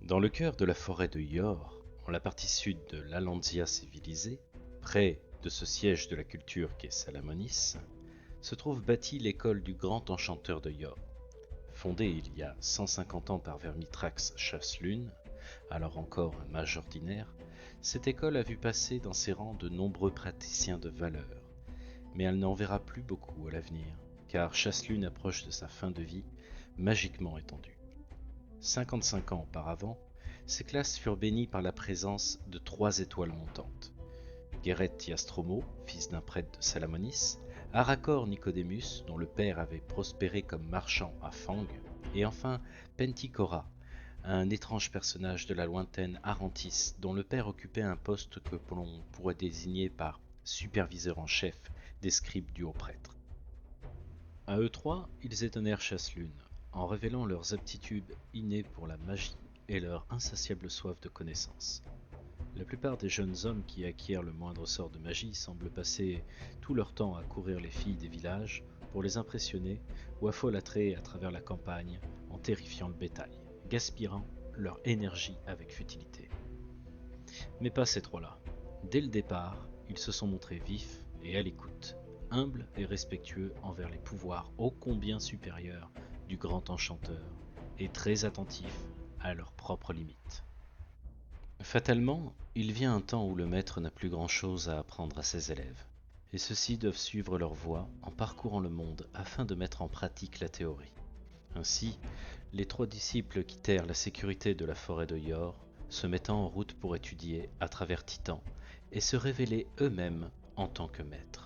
Dans le cœur de la forêt de Yor, en la partie sud de l'Alandia civilisée, près de ce siège de la culture qu'est Salamonis, se trouve bâtie l'école du grand enchanteur de Yor. Fondée il y a 150 ans par Vermitrax Chaslune, alors encore un mage ordinaire, cette école a vu passer dans ses rangs de nombreux praticiens de valeur. Mais elle n'en verra plus beaucoup à l'avenir, car Chaslune approche de sa fin de vie, magiquement étendue. 55 ans auparavant, ces classes furent bénies par la présence de 3 étoiles montantes. Guéret Yastromo, fils d'un prêtre de Salamonis, Aracor Nicodémus, dont le père avait prospéré comme marchand à Fang, et enfin Penticora, un étrange personnage de la lointaine Arantis, dont le père occupait un poste que l'on pourrait désigner par superviseur en chef des scribes du haut prêtre. À eux trois, ils étonnèrent Chaslune, en révélant leurs aptitudes innées pour la magie et leur insatiable soif de connaissance. La plupart des jeunes hommes qui acquièrent le moindre sort de magie semblent passer tout leur temps à courir les filles des villages pour les impressionner ou à folâtrer à travers la campagne en terrifiant le bétail, gaspillant leur énergie avec futilité. Mais pas ces trois-là. Dès le départ, ils se sont montrés vifs et à l'écoute, humbles et respectueux envers les pouvoirs ô combien supérieurs du grand enchanteur, et très attentifs à leurs propres limites. Fatalement, il vient un temps où le maître n'a plus grand-chose à apprendre à ses élèves, et ceux-ci doivent suivre leur voie en parcourant le monde afin de mettre en pratique la théorie. Ainsi, les 3 disciples quittèrent la sécurité de la forêt de Yor, se mettant en route pour étudier à travers Titan et se révéler eux-mêmes en tant que maîtres.